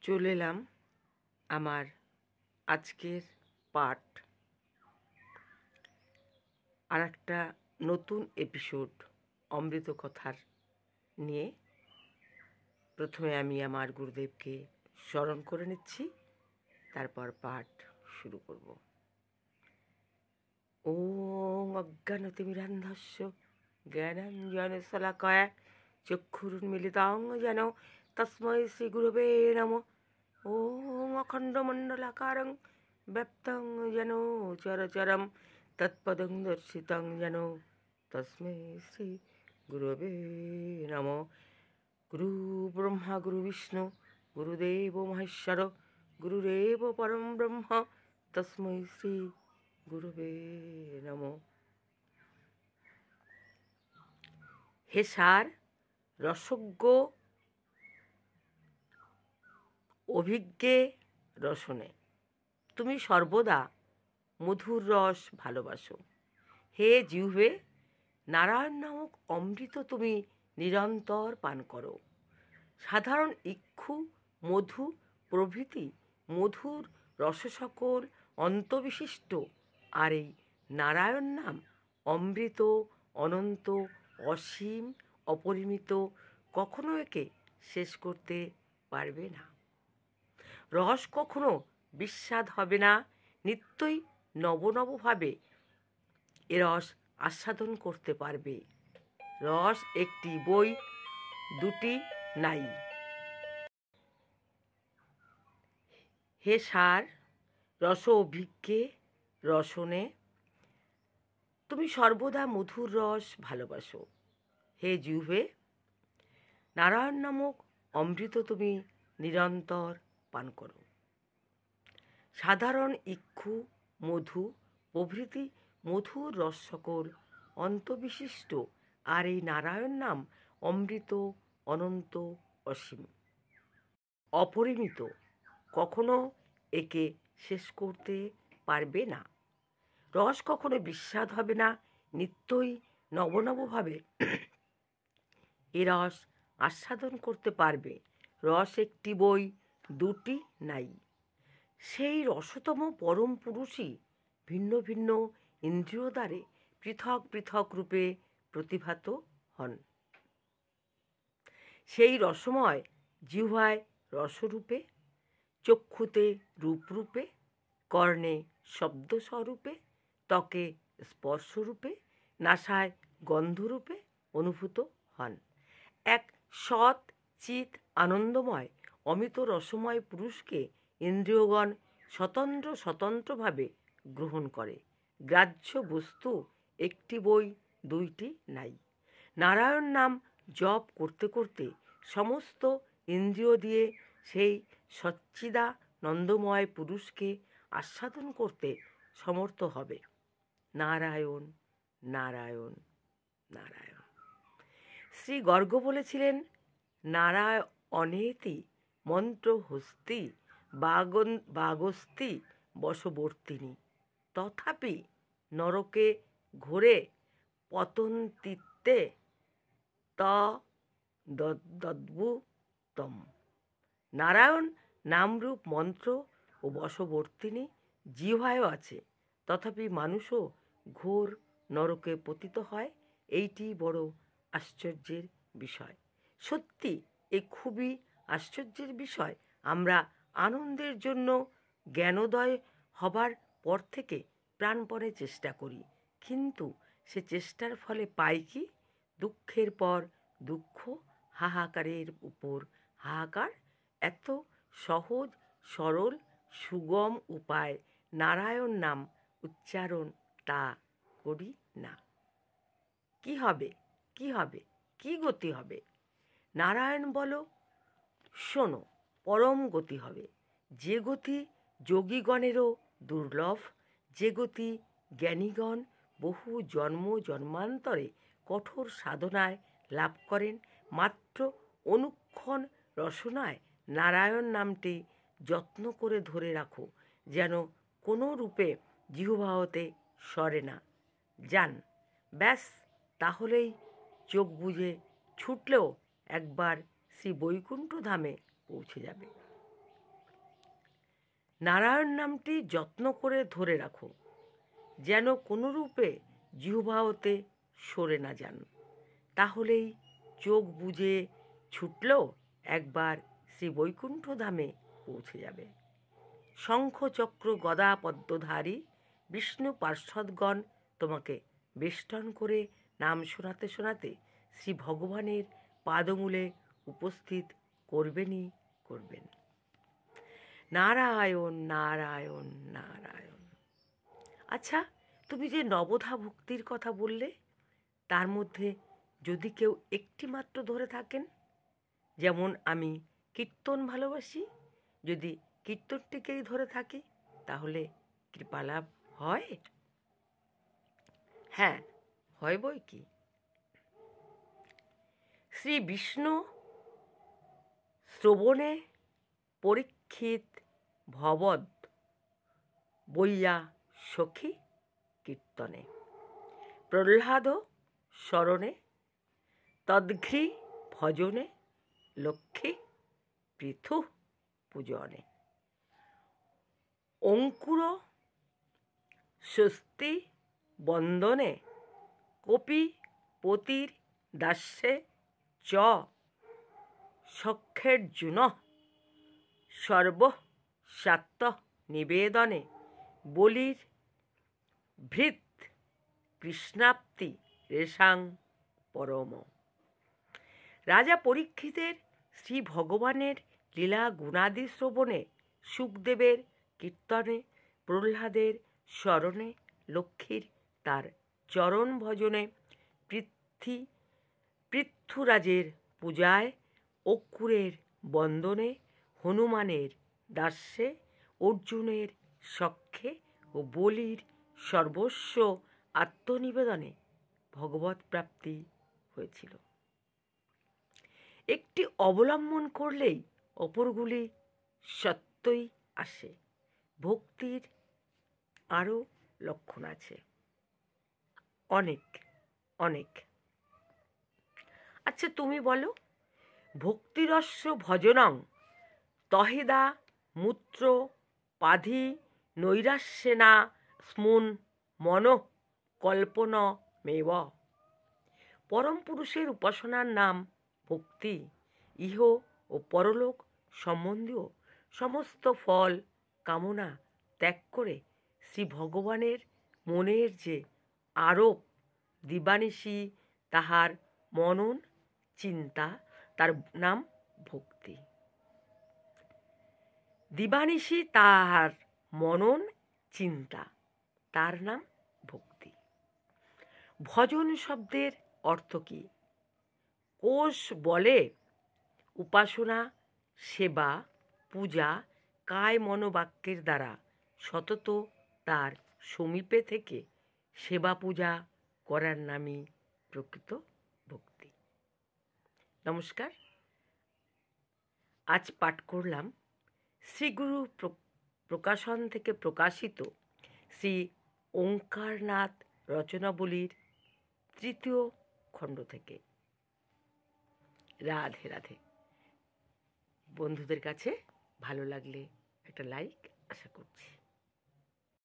চলে এলাম আমার আজকের পাঠ আর একটা নতুন এপিসোড অমৃত কথার নিয়ে। প্রথমে আমি আমার গুরুদেবকে স্মরণ করে নিচ্ছি, তারপর পাঠ শুরু করব। ওং অজ্ঞানতিমিরান্ধস্য জ্ঞানাঞ্জনশলাকয়া চক্ষুরুন্মিলিতাং যেন তস্मै শ্রী গুরবে নমঃ। ওং অখণ্ডমণ্ডলাকারং ব্যপ্তং যেন চরচরম তৎপদং দর্শিতং যেন তস্मै শ্রী গুরবে নমঃ। গুরু ব্রহ্মা গুরু বিষ্ণু গুরুদেব মহেশ্বর গুরুরেব পরম ব্রহ্ম তস্मै শ্রী গুরুবে নমঃ। হে সার রসজ্ঞ অভিজ্ঞে রসনে, তুমি সর্বদা মধুর রস ভালোবাসো। হে জিহ্বে নারায়ণ নামক অমৃত তুমি নিরন্তর পান করো। সাধারণ ইক্ষু মধু প্রভৃতি মধুর রস সকল অন্তবিশিষ্ট, আর এই নারায়ণ নাম অমৃত, অনন্ত, অসীম, অপরিমিত, কখনো একে শেষ করতে পারবে না। রস কখনো বিস্বাদ হবে না, নিত্যই নবনবভাবে এ রস আস্বাদন করতে পারবে। রস একটি বই, দুটি নাই। হে সার রস অভিজ্ঞে রসনে, তুমি সর্বদা মধুর রস ভালোবাসো। হে জিহ্বে নারায়ণ নামক অমৃত তুমি নিরন্তর পান করো। সাধারণ ইক্ষু মধু প্রভৃতি মধুর রস সকল অন্তবিশিষ্ট, আর এই নারায়ণ নাম অমৃত, অনন্ত, অসীম, অপরিমিত, কখনো একে শেষ করতে পারবে না। রস কখনো বিস্বাদ হবে না, নিত্যই নবনবভাবে এ রস আস্বাদন করতে পারবে। রস একটি বই, দুটি নাই। সেই রসতম পরম পুরুষই ভিন্ন ভিন্ন ইন্দ্রিয় দ্বারে পৃথক পৃথক রূপে প্রতিভাত হন। সেই রসময় জিহ্বায় রসরূপে, চক্ষুতে রূপরূপে, কর্ণে শব্দস্বরূপে, ত্বকে স্পর্শরূপে, নাসায় গন্ধরূপে অনুভূত হন। এক সৎ চিৎ আনন্দময় অমিত রসময় পুরুষকে ইন্দ্রিয়গণ স্বতন্ত্র স্বতন্ত্রভাবে গ্রহণ করে। গ্রাহ্য বস্তু একটি বই, দুইটি নাই। নারায়ণ নাম জপ করতে করতে সমস্ত ইন্দ্রিয় দিয়ে সেই সচ্চিদানন্দময় পুরুষকে আস্বাদন করতে সমর্থ হবে। নারায়ণ নারায়ণ নারায়ণ। শ্রী গর্গ বলেছিলেন, নারায়ণেতি মন্ত্র হস্তি বাগস্তি বশবর্তিনী, তথাপি নরকে ঘোরে পতন্তিতে তদ্ভুতম। নারায়ণ নামরূপ মন্ত্র ও বশবর্তিনী জিহ্বায়ও আছে, তথাপি মানুষও ঘোর নরকে পতিত হয়। এইটি বড় আশ্চর্যের বিষয়। সত্যি এ খুবই আশ্চর্যের বিষয়। আমরা আনন্দের জন্য জ্ঞানোদয় হবার পর থেকে প্রাণপণে চেষ্টা করি, কিন্তু সে চেষ্টার ফলে পাই কি? দুঃখের পর দুঃখ, হাহাকারের উপর হাহাকার। এত সহজ সরল সুগম উপায় নারায়ণ নাম উচ্চারণ, তা করি না। কি হবে, কি হবে, কি গতি হবে? নারায়ণ বলো, শোনো, পরম গতি হবে। যে গতি যোগীগণেরও দুর্লভ, যে গতি জ্ঞানীগণ বহু জন্ম জন্মান্তরে কঠোর সাধনায় লাভ করেন। মাত্র অনুক্ষণ রসনায় নারায়ণ নামটি যত্ন করে ধরে রাখো, যেন কোনো রূপে জিহ্বা হতে সরে না যান। ব্যাস, তাহলেই চোখ বুজে ছুটলেও একবার শ্রী বৈকুণ্ঠ ধামে পৌঁছে যাবে। নারায়ণ নামটি যত্ন করে ধরে রাখো, যেন কোনোরূপে জিহ্বা হতে সরে না যান। তাহলেই চোখ বুজে ছুটলেও একবার শ্রী বৈকুণ্ঠ ধামে পৌঁছে যাবে। শঙ্খ চক্র গদা পদ্মধারী বিষ্ণু পার্ষদগণ তোমাকে বেষ্টন করে নাম শোনাতে শোনাতে শ্রী ভগবানের পাদমূলে উপস্থিত করবেনই করবেন। নারায়ণ নারায়ণ নারায়ণ। আচ্ছা, তুমি যে নবধা ভক্তির কথা বললে, তার মধ্যে যদি কেউ একটি মাত্র ধরে থাকেন, যেমন আমি কীর্তন ভালোবাসি, যদি কীর্তনটিকেই ধরে থাকি, তাহলে কৃপালাভ হয়? হ্যাঁ, হয় বই কি। শ্রী বিষ্ণু শ্রবণে পরীক্ষিত ভবদ বইয়া সখী কীর্তনে, প্রহ্লাদ স্মরণে, তদ্ঘ্রি ভজনে, লক্ষ্মী পৃথু পূজনে, অঙ্কুর স্বস্তি বন্দনে, কপি পতির দাস্যে চ সখ্যের্জুন, সর্ব সাত্য নিবেদনে, বলির ভৃত কৃষ্ণাপ্তি রেশাং পরম। রাজা পরীক্ষিতের শ্রী ভগবানের লীলা গুণাদি শ্রবণে, সুখদেবের কীর্তনে, প্রহ্লাদের স্মরণে, লক্ষ্মীর তার চরণ ভজনে, পৃথ্বীরাজের পূজায়, অক্ষুরের বন্দনে, হনুমানের দাস্যে, অর্জুনের সখ্যে ও বলির সর্বস্ব আত্মনিবেদনে ভগবৎ প্রাপ্তি হয়েছিল। একটি অবলম্বন করলেই অপরগুলি সত্যই আসে। ভক্তির আরও লক্ষণ আছে, অনেক অনেক। আচ্ছা, তুমি বলো, ভক্তিরস্য ভজনং তহিদা মূত্র পাধি নৈরাশ্যেনা স্মুন মনো কল্পন মেব। পরম পুরুষের উপাসনার নাম ভক্তি। ইহ ও পরলোক সম্বন্ধীয় সমস্ত ফল কামনা ত্যাগ করে শ্রী ভগবানের মনের যে আরোপ, দিবানিশি তাহার মনন চিন্তা, তার নাম ভক্তি। দিবানিশি তাহার মনন চিন্তা, তার নাম ভক্তি। ভজন শব্দের অর্থ কি? কোষ বলে উপাসনা, সেবা, পূজা কায় মনোবাক্যের দ্বারা সতত তার সমীপে থেকে সেবা পূজা করার নামই প্রকৃত ভক্তি। নমস্কার, আজ পাঠ করলাম শ্রীগুরু প্রকাশন থেকে প্রকাশিত শ্রী ওঙ্কারনাথ রচনাবলীর 3য় খণ্ড থেকে। রাধে রাধে। বন্ধুদের কাছে ভালো লাগলে একটা লাইক আশা করছি।